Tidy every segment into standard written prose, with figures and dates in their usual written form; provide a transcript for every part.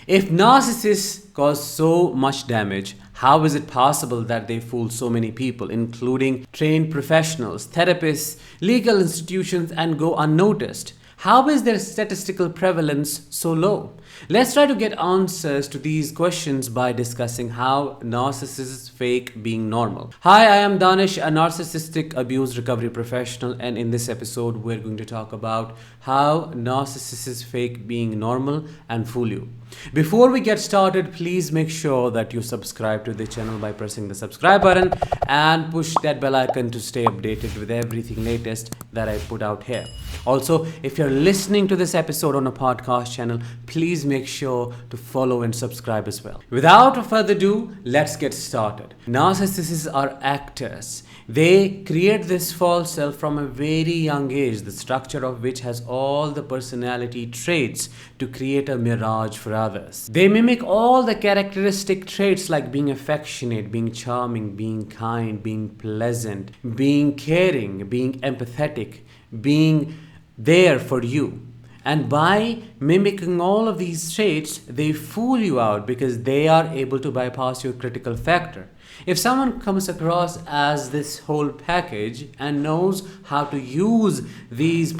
If narcissists cause so much damage, how is it possible that they fool so many people, including trained professionals, therapists, legal institutions, and go unnoticed? How is their statistical prevalence so low? Let's try to get answers to these questions by discussing how narcissists fake being normal. Hi, I am Danish, a narcissistic abuse recovery professional, and in this episode, we're going to talk about how narcissists fake being normal and fool you. Before we get started, please make sure that you subscribe to the channel by pressing the subscribe button and push that bell icon to stay updated with everything latest that I put out here. Also, if you're listening to this episode on a podcast channel, please make sure to follow and subscribe as well. Without further ado, let's get started. Narcissists are actors. They create this false self from a very young age, the structure of which has all the personality traits to create a mirage for others. They mimic all the characteristic traits like being affectionate, being charming, being kind, being pleasant, being caring, being empathetic, being there for you. And by mimicking all of these traits, they fool you out because they are able to bypass your critical factor. If someone comes across as this whole package and knows how to use these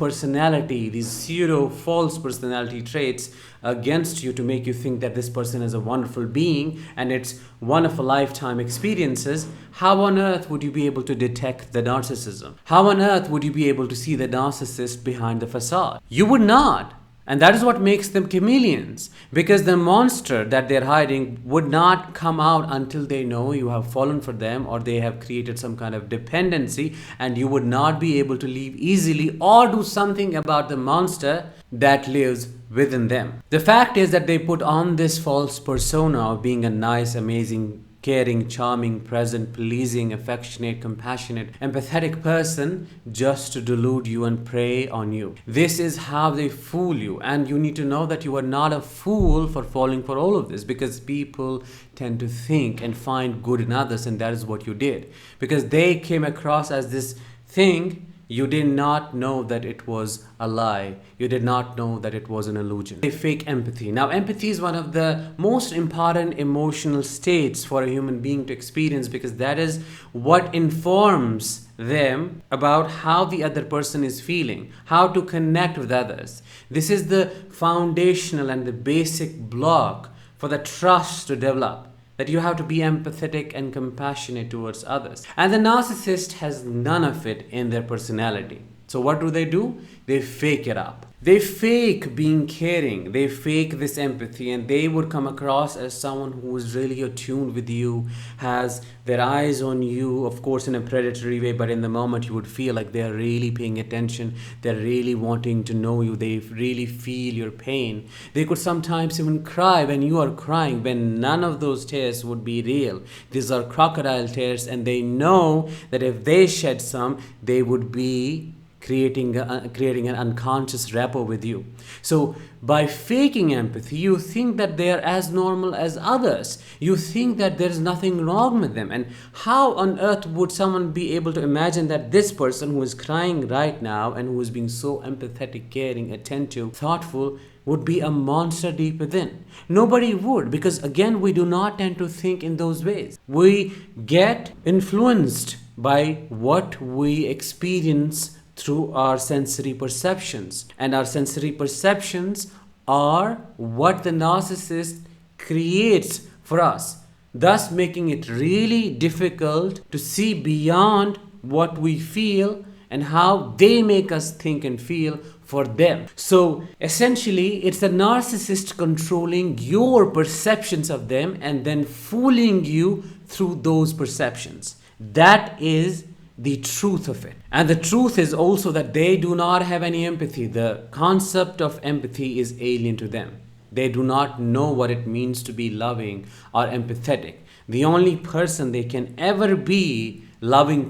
pseudo false personality traits against you to make you think that this person is a wonderful being and it's one of a lifetime experiences, how on earth would you be able to detect the narcissism? How on earth would you be able to see the narcissist behind the facade? You would not. And that is what makes them chameleons, because the monster that they're hiding would not come out until they know you have fallen for them or they have created some kind of dependency, and you would not be able to leave easily or do something about the monster that lives within them. The fact is that they put on this false persona of being a nice, amazing, caring, charming, present, pleasing, affectionate, compassionate, empathetic person just to delude you and prey on you. This is how they fool you, and you need to know that you are not a fool for falling for all of this, because people tend to think and find good in others, and that is what you did. Because they came across as this thing, you did not know that it was a lie. You did not know that it was an illusion. They fake empathy. Now, empathy is one of the most important emotional states for a human being to experience, because that is what informs them about how the other person is feeling, how to connect with others. This is the foundational and the basic block for the trust to develop, that you have to be empathetic and compassionate towards others. And the narcissist has none of it in their personality. So what do? They fake it up. They fake being caring. They fake this empathy, and they would come across as someone who is really attuned with you, has their eyes on you, of course in a predatory way, but in the moment you would feel like they're really paying attention. They're really wanting to know you. They really feel your pain. They could sometimes even cry when you are crying, when none of those tears would be real. These are crocodile tears, and they know that if they shed some, they would be creating an unconscious rapport with you. So by faking empathy, you think that they are as normal as others. You think that there is nothing wrong with them. And how on earth would someone be able to imagine that this person who is crying right now and who is being so empathetic, caring, attentive, thoughtful would be a monster deep within? Nobody would, because again, we do not tend to think in those ways. We get influenced by what we experience through our sensory perceptions, and our sensory perceptions are what the narcissist creates for us, thus making it really difficult to see beyond what we feel and how they make us think and feel for them. So essentially, it's the narcissist controlling your perceptions of them and then fooling you through those perceptions. That is the truth of it. And the truth is also that they do not have any empathy. The concept of empathy is alien to them. They do not know what it means to be loving or empathetic. The only person they can ever be loving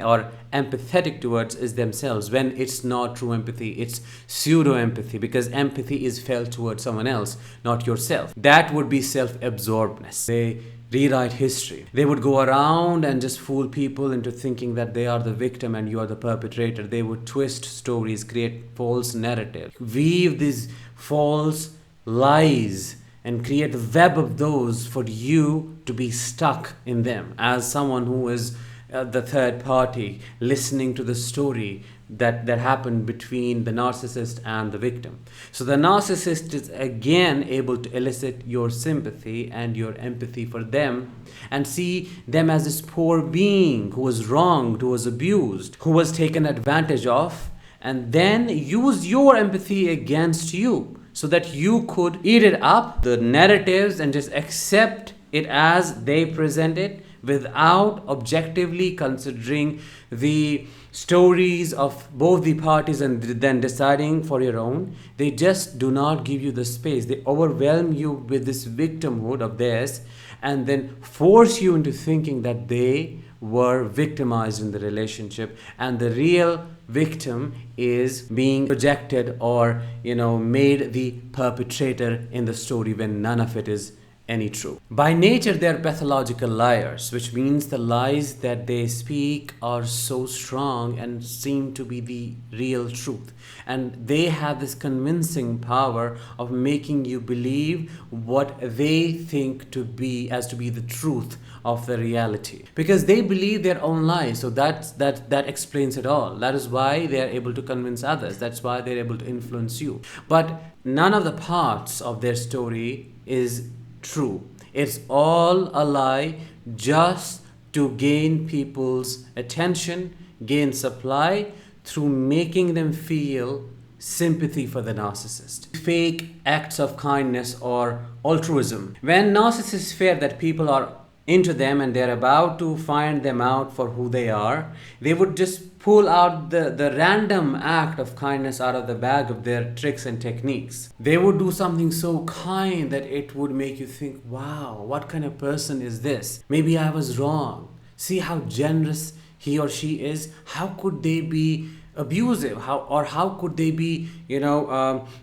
or empathetic towards is themselves, when it's not true empathy, it's pseudo empathy, because empathy is felt towards someone else, not yourself. That would be self-absorbedness. They rewrite history. They would go around and just fool people into thinking that they are the victim and you are the perpetrator. They would twist stories, create false narratives, weave these false lies and create a web of those for you to be stuck in them as someone who is the third party listening to the story that happened between the narcissist and the victim. So the narcissist is again able to elicit your sympathy and your empathy for them and see them as this poor being who was wronged, who was abused, who was taken advantage of, and then use your empathy against you so that you could eat it up, the narratives, and just accept it as they present it without objectively considering the stories of both the parties and then deciding for your own. They just do not give you the space. They overwhelm you with this victimhood of theirs and then force you into thinking that they were victimized in the relationship and the real victim is being projected or made the perpetrator in the story when none of it is any true. By nature, they are pathological liars, which means the lies that they speak are so strong and seem to be the real truth. And they have this convincing power of making you believe what they think to be the truth of the reality. Because they believe their own lies. So that explains it all. That is why they are able to convince others. That's why they're able to influence you. But none of the parts of their story is true. It's all a lie just to gain people's attention, gain supply through making them feel sympathy for the narcissist. Fake acts of kindness or altruism. When narcissists fear that people are into them and they're about to find them out for who they are, they would just pull out the random act of kindness out of the bag of their tricks and techniques. They would do something so kind that it would make you think, wow, what kind of person is this? Maybe I was wrong. See how generous he or she is. How could they be abusive? How could they be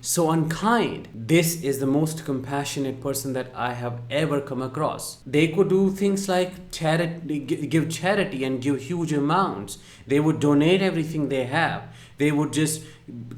so unkind? This is the most compassionate person that I have ever come across. They could do things like give charity and give huge amounts. They would donate everything they have. They would just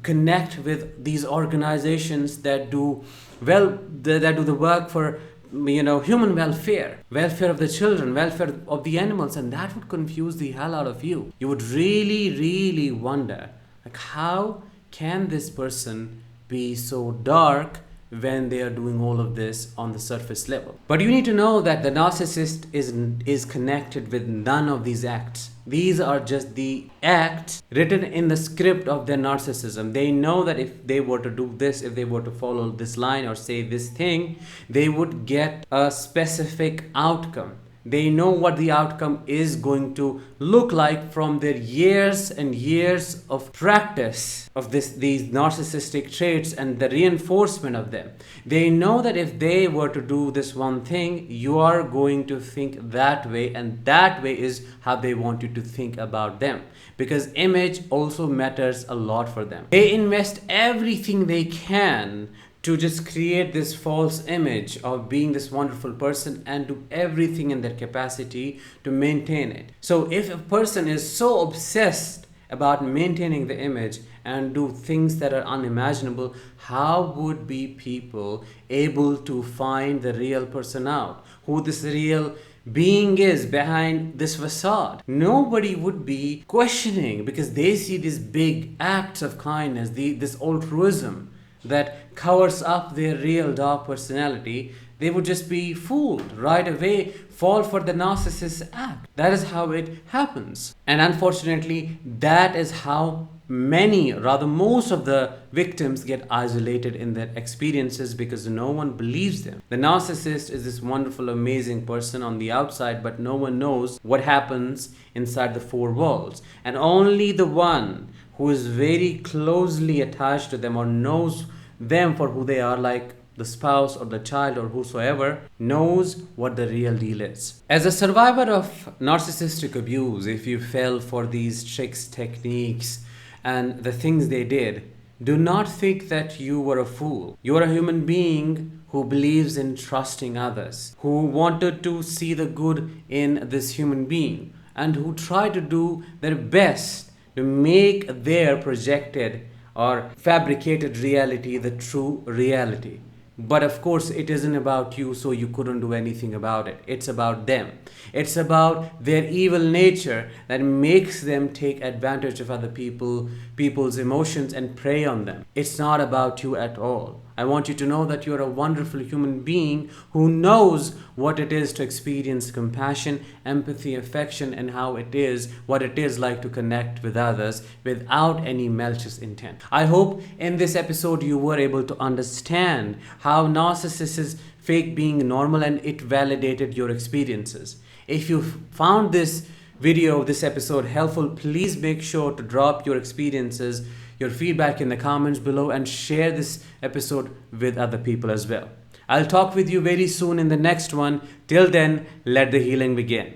connect with these organizations that do the work for human welfare of the children, welfare of the animals, and that would confuse the hell out of you. You would really, really wonder, like, how can this person be so dark when they are doing all of this on the surface level? But you need to know that the narcissist is connected with none of these acts. These are just the acts written in the script of their narcissism. They know that if they were to do this, if they were to follow this line or say this thing, they would get a specific outcome. They know what the outcome is going to look like from their years and years of practice of these narcissistic traits and the reinforcement of them. They know that if they were to do this one thing, you are going to think that way, and that way is how they want you to think about them. Because image also matters a lot for them. They invest everything they can to just create this false image of being this wonderful person and do everything in their capacity to maintain it. So if a person is so obsessed about maintaining the image and do things that are unimaginable, how would be people able to find the real person out? Who this real being is behind this facade? Nobody would be questioning because they see these big acts of kindness, this altruism that covers up their real dark personality. They would just be fooled right away, fall for the narcissist act. That is how it happens. And unfortunately, that is how most of the victims get isolated in their experiences because no one believes them. The narcissist is this wonderful, amazing person on the outside, but no one knows what happens inside the four walls. And only the one who is very closely attached to them or knows them for who they are, like the spouse or the child or whosoever, knows what the real deal is. As a survivor of narcissistic abuse, if you fell for these tricks, techniques, and the things they did, do not think that you were a fool. You are a human being who believes in trusting others, who wanted to see the good in this human being, and who tried to do their best to make their projected or fabricated reality the true reality. But of course, it isn't about you, so you couldn't do anything about it. It's about them. It's about their evil nature that makes them take advantage of other people's emotions and prey on them. It's not about you at all. I want you to know that you're a wonderful human being who knows what it is to experience compassion, empathy, affection, and what it is like to connect with others without any malicious intent. I hope in this episode you were able to understand how narcissists fake being normal and it validated your experiences. If you found this this episode helpful, please make sure to drop your experiences, your feedback in the comments below, and share this episode with other people as well. I'll talk with you very soon in the next one. Till then, let the healing begin.